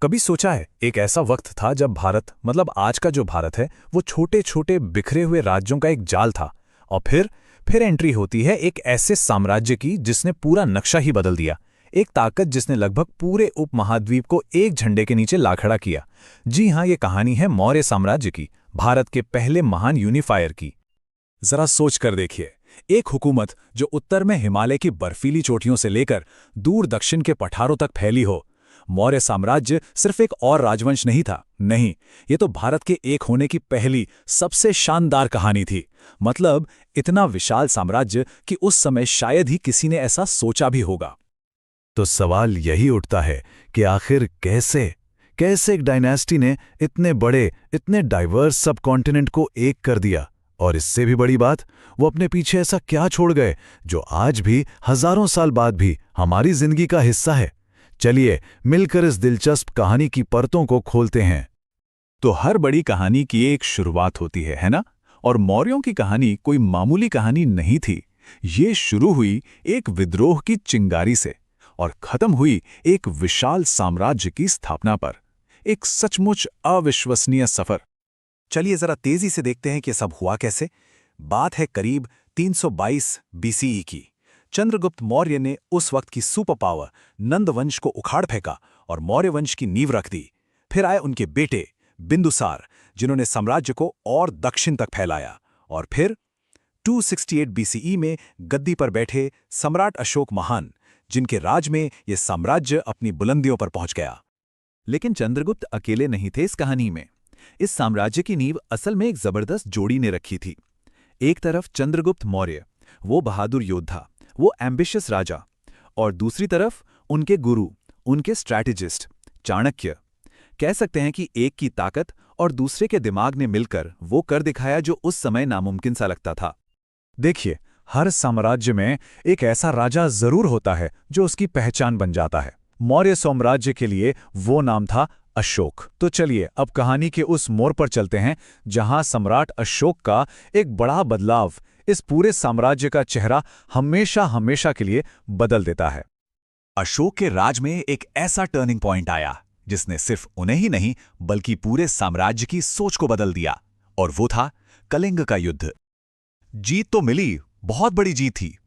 कभी सोचा है एक ऐसा वक्त था जब भारत मतलब आज का जो भारत है वो छोटे छोटे बिखरे हुए राज्यों का एक जाल था। और फिर एंट्री होती है एक ऐसे साम्राज्य की जिसने पूरा नक्शा ही बदल दिया। एक ताकत जिसने लगभग पूरे उपमहाद्वीप को एक झंडे के नीचे ला खड़ा किया। जी हाँ, ये कहानी है मौर्य साम्राज्य की, भारत के पहले महान यूनिफायर की। जरा सोच कर देखिए, एक हुकूमत जो उत्तर में हिमालय की बर्फीली चोटियों से लेकर दूर दक्षिण के पठारों तक फैली हो। मौर्य साम्राज्य सिर्फ एक और राजवंश नहीं था, नहीं, ये तो भारत के एक होने की पहली सबसे शानदार कहानी थी। मतलब इतना विशाल साम्राज्य कि उस समय शायद ही किसी ने ऐसा सोचा भी होगा। तो सवाल यही उठता है कि आखिर कैसे कैसे एक डायनेस्टी ने इतने बड़े, इतने डाइवर्स सब कॉन्टिनेंट को एक कर दिया। और इससे भी बड़ी बात, वो अपने पीछे ऐसा क्या छोड़ गए जो आज भी हजारों साल बाद भी हमारी जिंदगी का हिस्सा है। चलिए मिलकर इस दिलचस्प कहानी की परतों को खोलते हैं। तो हर बड़ी कहानी की एक शुरुआत होती है ना? और मौर्यों की कहानी कोई मामूली कहानी नहीं थी। ये शुरू हुई एक विद्रोह की चिंगारी से और खत्म हुई एक विशाल साम्राज्य की स्थापना पर। एक सचमुच अविश्वसनीय सफर। चलिए जरा तेजी से देखते हैं कि सब हुआ कैसे। बात है करीब 322 बीसीई की। चंद्रगुप्त मौर्य ने उस वक्त की सुपर पावर नंद वंश को उखाड़ फेंका और मौर्य वंश की नींव रख दी। फिर आए उनके बेटे बिंदुसार, जिन्होंने साम्राज्य को और दक्षिण तक फैलाया। और फिर 268 बीसीई में गद्दी पर बैठे सम्राट अशोक महान, जिनके राज में यह साम्राज्य अपनी बुलंदियों पर पहुंच गया। लेकिन चंद्रगुप्त अकेले नहीं थे इस कहानी में। इस साम्राज्य की नींव असल में एक जबरदस्त जोड़ी ने रखी थी। एक तरफ चंद्रगुप्त मौर्य, वो बहादुर योद्धा, वो एम्बिशियस राजा, और दूसरी तरफ उनके गुरु, उनके स्ट्रैटेजिस्ट चाणक्य। कह सकते हैं कि एक की ताकत और दूसरे के दिमाग ने मिलकर वो कर दिखाया जो उस समय नामुमकिन सा लगता था। देखिए, हर साम्राज्य में एक ऐसा राजा जरूर होता है जो उसकी पहचान बन जाता है। मौर्य साम्राज्य के लिए वो नाम था अशोक। तो चलिए अब कहानी के उस मोड़ पर चलते हैं जहां सम्राट अशोक का एक बड़ा बदलाव इस पूरे साम्राज्य का चेहरा हमेशा हमेशा के लिए बदल देता है। अशोक के राज में एक ऐसा टर्निंग पॉइंट आया जिसने सिर्फ उन्हें ही नहीं बल्कि पूरे साम्राज्य की सोच को बदल दिया, और वो था कलिंग का युद्ध। जीत तो मिली, बहुत बड़ी जीत थी,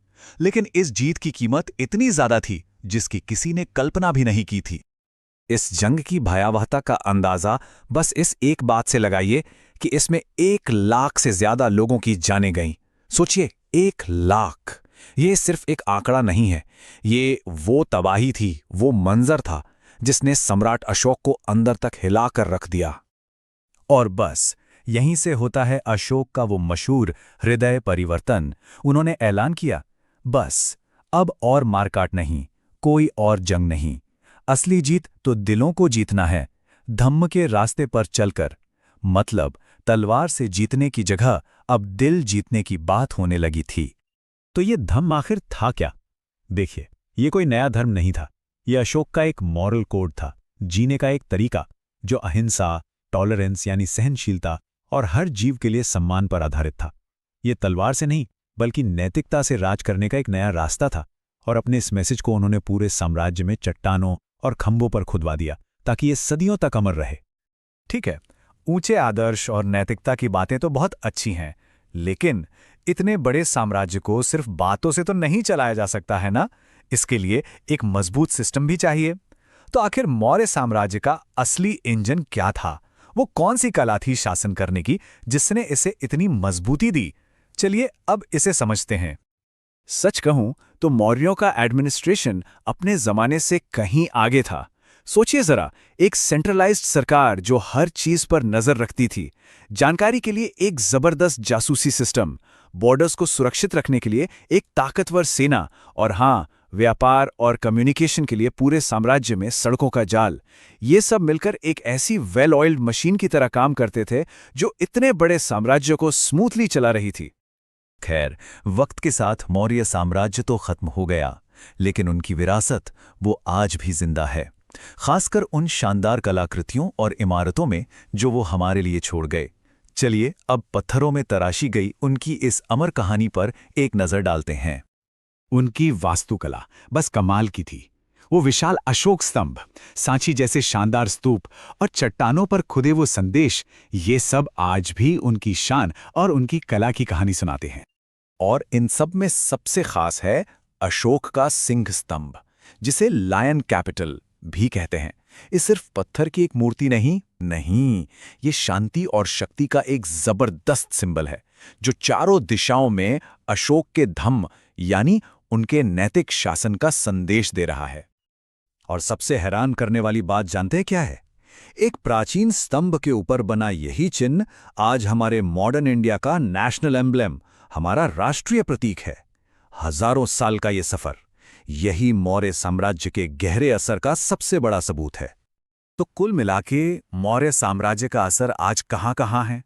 लेकिन इस जीत की कीमत इतनी ज्यादा थी जिसकी किसी ने कल्पना भी नहीं की थी। इस जंग की भयावहता का अंदाजा बस इस एक बात से लगाइए कि इसमें 1 लाख से ज्यादा लोगों की जानें गईं। सोचिए, 1 लाख। ये सिर्फ एक आंकड़ा नहीं है, ये वो तबाही थी, वो मंजर था जिसने सम्राट अशोक को अंदर तक हिलाकर रख दिया। और बस यहीं से होता है अशोक का वो मशहूर हृदय परिवर्तन। उन्होंने ऐलान किया, बस अब और मारकाट नहीं, कोई और जंग नहीं। असली जीत तो दिलों को जीतना है, धम्म के रास्ते पर चलकर। मतलब तलवार से जीतने की जगह अब दिल जीतने की बात होने लगी थी। तो ये धम्म आखिर था क्या? देखिए, ये कोई नया धर्म नहीं था। ये अशोक का एक मॉरल कोड था, जीने का एक तरीका जो अहिंसा, टॉलरेंस यानी सहनशीलता और हर जीव के लिए सम्मान पर आधारित था। ये तलवार से नहीं बल्कि नैतिकता से राज करने का एक नया रास्ता था। और अपने इस मैसेज को उन्होंने पूरे साम्राज्य में चट्टानों और खंभों पर खुदवा दिया ताकि ये सदियों तक अमर रहे। ठीक है, ऊंचे आदर्श और नैतिकता की बातें तो बहुत अच्छी हैं, लेकिन इतने बड़े साम्राज्य को सिर्फ बातों से तो नहीं चलाया जा सकता है ना। इसके लिए एक मजबूत सिस्टम भी चाहिए। तो आखिर मौर्य साम्राज्य का असली इंजन क्या था? वो कौन सी कला थी शासन करने की जिसने इसे इतनी मजबूती दी? चलिए अब इसे समझते हैं। सच कहूं तो मौर्यों का एडमिनिस्ट्रेशन अपने जमाने से कहीं आगे था। सोचिए जरा, एक सेंट्रलाइज्ड सरकार जो हर चीज पर नजर रखती थी, जानकारी के लिए एक जबरदस्त जासूसी सिस्टम, बॉर्डर्स को सुरक्षित रखने के लिए एक ताकतवर सेना, और हाँ, व्यापार और कम्युनिकेशन के लिए पूरे साम्राज्य में सड़कों का जाल। ये सब मिलकर एक ऐसी वेल ऑयल्ड मशीन की तरह काम करते थे जो इतने बड़े साम्राज्य को स्मूथली चला रही थी। खैर, वक्त के साथ मौर्य साम्राज्य तो खत्म हो गया, लेकिन उनकी विरासत वो आज भी जिंदा है, खासकर उन शानदार कलाकृतियों और इमारतों में जो वो हमारे लिए छोड़ गए। चलिए अब पत्थरों में तराशी गई उनकी इस अमर कहानी पर एक नजर डालते हैं। उनकी वास्तुकला बस कमाल की थी। वो विशाल अशोक स्तंभ, सांची जैसे शानदार स्तूप और चट्टानों पर खुदे वो संदेश, ये सब आज भी उनकी शान और उनकी कला की कहानी सुनाते हैं। और इन सब में सबसे खास है अशोक का सिंह स्तंभ, जिसे लायन कैपिटल भी कहते हैं। ये सिर्फ पत्थर की एक मूर्ति नहीं, ये शांति और शक्ति का एक जबरदस्त सिंबल है, जो चारों दिशाओं में अशोक के धम्म यानी उनके नैतिक शासन का संदेश दे रहा है। और सबसे हैरान करने वाली बात जानते हैं क्या है? एक प्राचीन स्तंभ के ऊपर बना यही चिन्ह आज हमारे मॉडर्न इंडिया का नेशनल एम्ब्लेम, हमारा राष्ट्रीय प्रतीक है। हजारों साल का ये सफर, यही मौर्य साम्राज्य के गहरे असर का सबसे बड़ा सबूत है। तो कुल मिलाके मौर्य साम्राज्य का असर आज कहाँ है?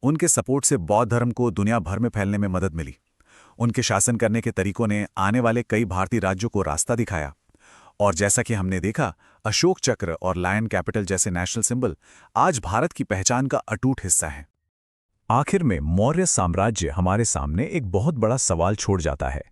उनके सपोर्ट से बौद्ध धर्म को दुनिया भर में फैलने में मदद मिली। उनके शासन करने के तरीकों ने आने वाले कई भारतीय राज्यों को रास्ता दिखाया। और जैसा कि हमने देखा, अशोक चक्र और लायन कैपिटल जैसे नेशनल सिंबल आज भारत की पहचान का अटूट हिस्सा हैं। आखिर में मौर्य साम्राज्य हमारे सामने एक बहुत बड़ा सवाल छोड़ जाता है।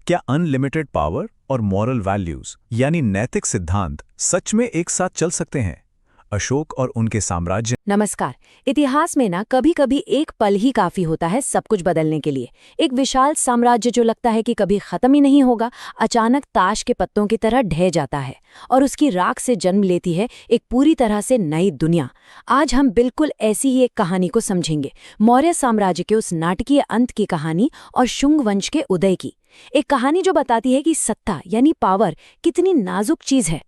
क्या अनलिमिटेड पावर और मॉरल वैल्यूज यानी नैतिक सिद्धांत सच में एक साथ चल सकते हैं? अशोक और उनके साम्राज्य। नमस्कार। इतिहास में ना कभी कभी एक पल ही काफी होता है सब कुछ बदलने के लिए। एक विशाल साम्राज्य जो लगता है कि कभी खत्म ही नहीं होगा, अचानक ताश के पत्तों की तरह ढह जाता है और उसकी राख से जन्म लेती है एक पूरी तरह से नई दुनिया। आज हम बिल्कुल ऐसी ही एक कहानी को समझेंगे, मौर्य साम्राज्य के उस नाटकीय अंत की कहानी और शुंग वंश के उदय की। एक कहानी जो बताती है कि सत्ता यानी पावर कितनी नाजुक चीज है।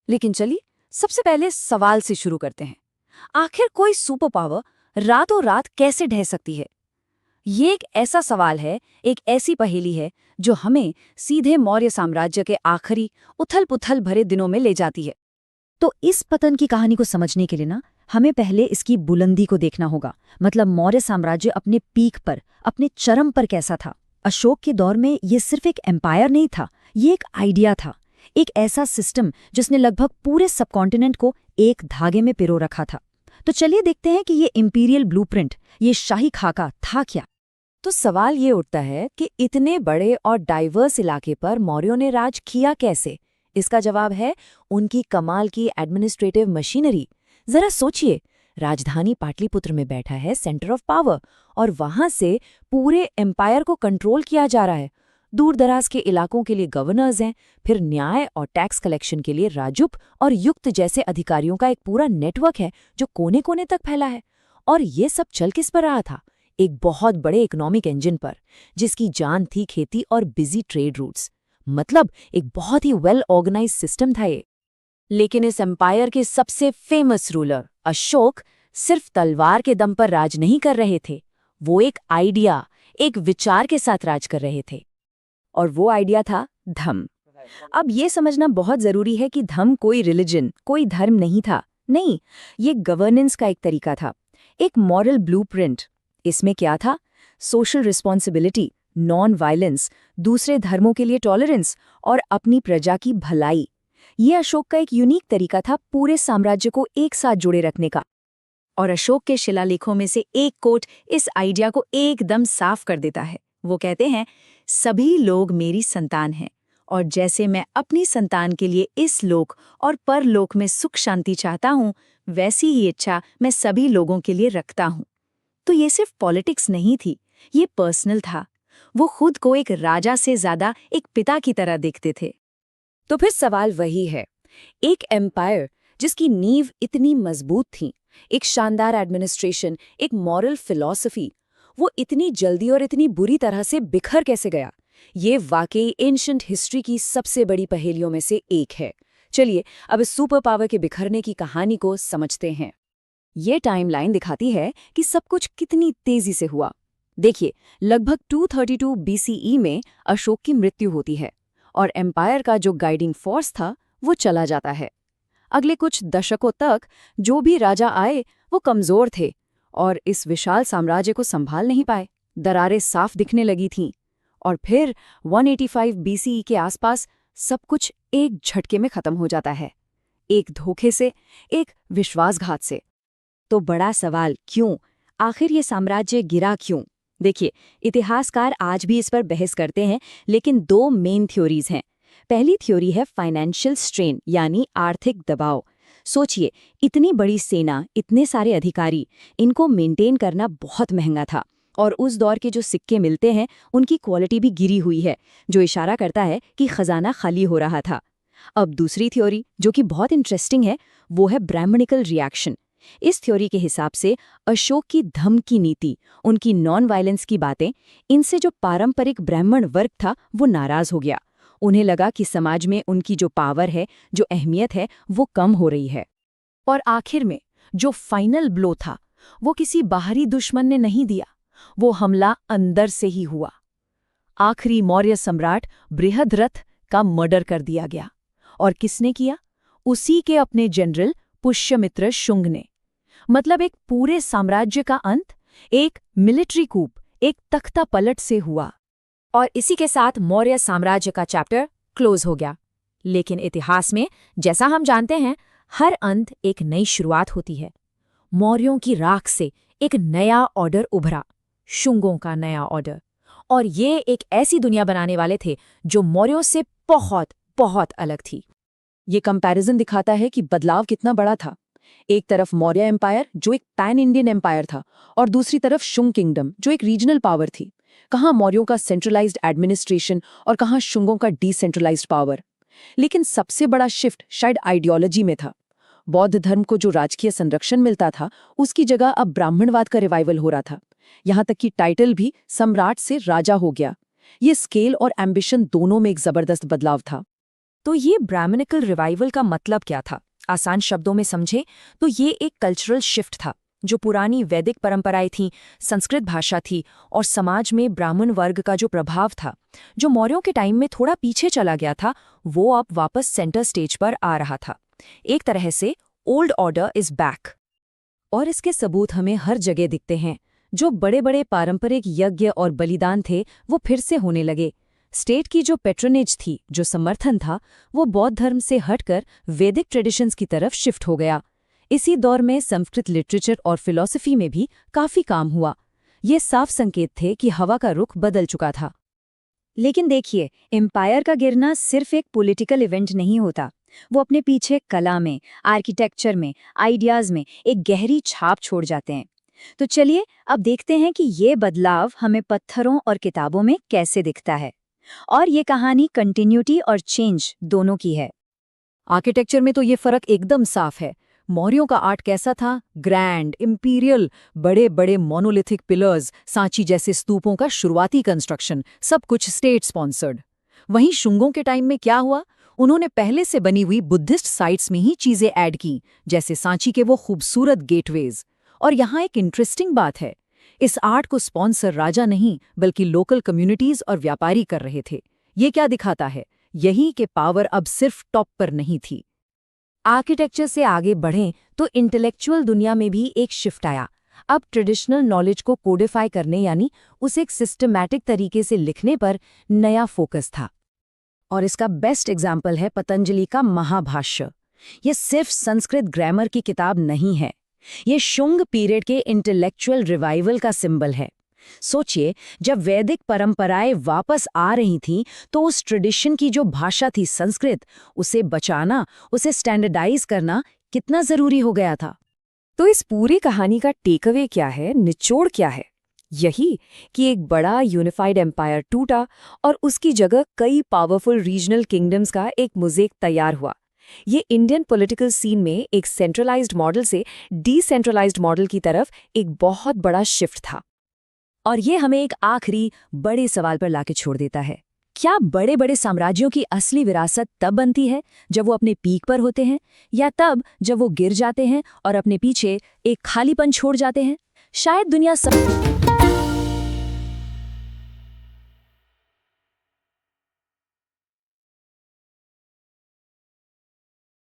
लेकिन चलिए सबसे पहले सवाल से शुरू करते हैं। आखिर कोई सुपर पावर रातों रात कैसे ढह सकती है? ये एक ऐसा सवाल है, एक ऐसी पहेली है जो हमें सीधे मौर्य साम्राज्य के आखिरी उथल-पुथल भरे दिनों में ले जाती है। तो इस पतन की कहानी को समझने के लिए ना हमें पहले इसकी बुलंदी को देखना होगा। मतलब मौर्य साम्राज्य अपने पीक पर, अपने चरम पर कैसा था। अशोक के दौर में ये सिर्फ एक एम्पायर नहीं था, ये एक आइडिया था, एक ऐसा सिस्टम जिसने लगभग पूरे सबकॉन्टिनेंट को एक धागे में पिरो रखा था। तो चलिए देखते हैं कि ये इंपीरियल ब्लूप्रिंट, ये शाही खाका था क्या। तो सवाल ये उठता है कि इतने बड़े और डाइवर्स इलाके पर मौर्यों ने राज किया कैसे? इसका जवाब है उनकी कमाल की एडमिनिस्ट्रेटिव मशीनरी। जरा सोचिए, राजधानी पाटलिपुत्र में बैठा है सेंटर ऑफ पावर और वहां से पूरे एम्पायर को कंट्रोल किया जा रहा है। दूर दराज के इलाकों के लिए गवर्नर्स हैं, फिर न्याय और टैक्स कलेक्शन के लिए राजुप और युक्त जैसे अधिकारियों का एक पूरा नेटवर्क है जो कोने कोने तक फैला है। और ये सब चल किस पर रहा था? एक बहुत बड़े इकोनॉमिक इंजन पर, जिसकी जान थी खेती और बिजी ट्रेड रूट्स। मतलब एक बहुत ही वेल ऑर्गेनाइज्ड सिस्टम था ये। लेकिन इस एम्पायर के सबसे फेमस रूलर अशोक सिर्फ तलवार के दम पर राज नहीं कर रहे थे, वो एक आइडिया, एक विचार के साथ राज कर रहे थे। और वो आइडिया था धर्म। अब ये समझना बहुत जरूरी है कि धर्म कोई रिलीजन, कोई धर्म नहीं था। नहीं, ये गवर्नेंस का एक तरीका था, एक मॉरल ब्लूप्रिंट। इसमें क्या था? सोशल रिस्पॉन्सिबिलिटी, नॉन वायलेंस, दूसरे धर्मों के लिए टॉलरेंस और अपनी प्रजा की भलाई। ये अशोक का एक यूनिक तरीका था पूरे साम्राज्य को एक साथ जुड़े रखने का। और अशोक के शिलालेखों में से एक कोट इस आइडिया को एकदम साफ कर देता है। वो कहते हैं, सभी लोग मेरी संतान हैं और जैसे मैं अपनी संतान के लिए इस लोक और परलोक में सुख शांति चाहता हूँ, वैसी ही इच्छा मैं सभी लोगों के लिए रखता हूँ। तो ये सिर्फ पॉलिटिक्स नहीं थी, ये पर्सनल था। वो खुद को एक राजा से ज्यादा एक पिता की तरह देखते थे। तो फिर सवाल वही है, एक एम्पायर जिसकी नींव इतनी मजबूत थी, एक शानदार एडमिनिस्ट्रेशन, एक मॉरल फिलॉसफी, वो इतनी जल्दी और इतनी बुरी तरह से बिखर कैसे गया? ये वाकई एंशिएंट हिस्ट्री की सबसे बड़ी पहेलियों में से एक है। चलिए अब इस सुपर पावर के बिखरने की कहानी को समझते हैं। ये टाइमलाइन दिखाती है कि सब कुछ कितनी तेजी से हुआ। देखिए, लगभग 232 BCE में अशोक की मृत्यु होती है और एम्पायर का जो गाइडिंग फोर्स था वो चला जाता है। अगले कुछ दशकों तक जो भी राजा आए वो कमजोर थे और इस विशाल साम्राज्य को संभाल नहीं पाए। दरारें साफ दिखने लगी थीं और फिर 185 BCE के आसपास सब कुछ एक झटके में खत्म हो जाता है, एक धोखे से, एक विश्वासघात से। तो बड़ा सवाल, क्यों? आखिर ये साम्राज्य गिरा क्यों? देखिए, इतिहासकार आज भी इस पर बहस करते हैं, लेकिन दो मेन थ्योरीज हैं। पहली थ्योरी है फाइनेंशियल स्ट्रेन यानी आर्थिक दबाव। सोचिए, इतनी बड़ी सेना, इतने सारे अधिकारी, इनको मेंटेन करना बहुत महंगा था और उस दौर के जो सिक्के मिलते हैं उनकी क्वालिटी भी गिरी हुई है, जो इशारा करता है कि खजाना खाली हो रहा था। अब दूसरी थ्योरी जो कि बहुत इंटरेस्टिंग है वो है ब्राह्मणिकल रिएक्शन। इस थ्योरी के हिसाब से अशोक की धमकी नीति, उनकी नॉन वायलेंस की बातें, इनसे जो पारंपरिक ब्राह्मण वर्ग था वो नाराज हो गया। उन्हें लगा कि समाज में उनकी जो पावर है, जो अहमियत है, वो कम हो रही है। और आखिर में जो फाइनल ब्लो था वो किसी बाहरी दुश्मन ने नहीं दिया, वो हमला अंदर से ही हुआ। आखिरी मौर्य सम्राट बृहद्रथ का मर्डर कर दिया गया। और किसने किया? उसी के अपने जनरल पुष्यमित्र शुंग ने। मतलब एक पूरे साम्राज्य का अंत एक मिलिट्री कूप, एक तख्ता पलट से हुआ। और इसी के साथ मौर्य साम्राज्य का चैप्टर क्लोज हो गया। लेकिन इतिहास में, जैसा हम जानते हैं, हर अंत एक नई शुरुआत होती है। मौर्यों की राख से एक नया ऑर्डर उभरा, शुंगों का नया ऑर्डर। और ये एक ऐसी दुनिया बनाने वाले थे जो मौर्यों से बहुत बहुत अलग थी। ये कंपैरिजन दिखाता है कि बदलाव कितना बड़ा था। एक तरफ मौर्य एम्पायर जो एक पैन इंडियन एम्पायर था, और दूसरी तरफ शुंग किंगडम जो एक रीजनल पावर थी। कहाँ मौर्यों का सेंट्रलाइज्ड एडमिनिस्ट्रेशन और कहाँ शुंगों का डिसेंट्रलाइज्ड पावर। लेकिन सबसे बड़ा शिफ्ट शायद आइडियोलॉजी में था। बौद्ध धर्म को जो राजकीय संरक्षण मिलता था, उसकी जगह अब ब्राह्मणवाद का रिवाइवल हो रहा था। यहाँ तक कि टाइटल भी सम्राट से राजा हो गया। ये स्केल और एम्बिशन दोनों में एक जबरदस्त बदलाव था। तो ये ब्राह्मणिकल रिवाइवल का मतलब क्या था? आसान शब्दों में समझे तो ये एक कल्चरल शिफ्ट था। जो पुरानी वैदिक परंपराएं थीं, संस्कृत भाषा थी और समाज में ब्राह्मण वर्ग का जो प्रभाव था, जो मौर्यों के टाइम में थोड़ा पीछे चला गया था, वो अब वापस सेंटर स्टेज पर आ रहा था। एक तरह से ओल्ड ऑर्डर इज बैक। और इसके सबूत हमें हर जगह दिखते हैं। जो बड़े बड़े पारंपरिक यज्ञ और बलिदान थे वो फिर से होने लगे। स्टेट की जो पैट्रोनेज थी, जो समर्थन था, वो बौद्ध धर्म से हटकर वैदिक ट्रेडिशंस की तरफ शिफ्ट हो गया। इसी दौर में संस्कृत लिटरेचर और फिलॉसफी में भी काफी काम हुआ। ये साफ संकेत थे कि हवा का रुख बदल चुका था। लेकिन देखिए, एम्पायर का गिरना सिर्फ एक पॉलिटिकल इवेंट नहीं होता। वो अपने पीछे कला में, आर्किटेक्चर में, आइडियाज में एक गहरी छाप छोड़ जाते हैं। तो चलिए अब देखते हैं कि ये बदलाव हमें पत्थरों और किताबों में कैसे दिखता है। और ये कहानी कंटिन्यूटी और चेंज दोनों की है। आर्किटेक्चर में तो ये फर्क एकदम साफ है। मौर्यों का आर्ट कैसा था? ग्रैंड, इंपीरियल, बड़े बड़े मोनोलिथिक पिलर्स, सांची जैसे स्तूपों का शुरुआती कंस्ट्रक्शन, सब कुछ स्टेट स्पॉन्सर्ड। वहीं शुंगों के टाइम में क्या हुआ? उन्होंने पहले से बनी हुई बुद्धिस्ट साइट्स में ही चीजें ऐड की, जैसे सांची के वो खूबसूरत गेटवेज। और यहाँ एक इंटरेस्टिंग बात है, इस आर्ट को स्पॉन्सर राजा नहीं बल्कि लोकल कम्युनिटीज और व्यापारी कर रहे थे। ये क्या दिखाता है? यही कि पावर अब सिर्फ टॉप पर नहीं थी। आर्किटेक्चर से आगे बढ़ें तो इंटेलेक्चुअल दुनिया में भी एक शिफ्ट आया। अब ट्रेडिशनल नॉलेज को कोडिफाई करने यानी उसे एक सिस्टमैटिक तरीके से लिखने पर नया फोकस था। और इसका बेस्ट एग्जाम्पल है पतंजलि का महाभाष्य। ये सिर्फ संस्कृत ग्रामर की किताब नहीं है, ये शुंग पीरियड के इंटेलेक्चुअल रिवाइवल का सिंबल है। सोचिए, जब वैदिक परंपराएं वापस आ रही थीं तो उस ट्रेडिशन की जो भाषा थी संस्कृत, उसे बचाना, उसे स्टैंडर्डाइज करना कितना जरूरी हो गया था। तो इस पूरी कहानी का टेकअवे क्या है, निचोड़ क्या है? यही कि एक बड़ा यूनिफाइड एम्पायर टूटा और उसकी जगह कई पावरफुल रीजनल किंगडम्स का एक मोज़ेक तैयार हुआ। ये इंडियन पॉलिटिकल सीन में एक सेंट्रलाइज्ड मॉडल से डिसेंट्रलाइज्ड मॉडल की तरफ एक बहुत बड़ा शिफ्ट था। और ये हमें एक आखिरी बड़े सवाल पर लाके छोड़ देता है। क्या बड़े बड़े साम्राज्यों की असली विरासत तब बनती है जब वो अपने पीक पर होते हैं, या तब जब वो गिर जाते हैं और अपने पीछे एक खालीपन छोड़ जाते हैं? शायद दुनिया सब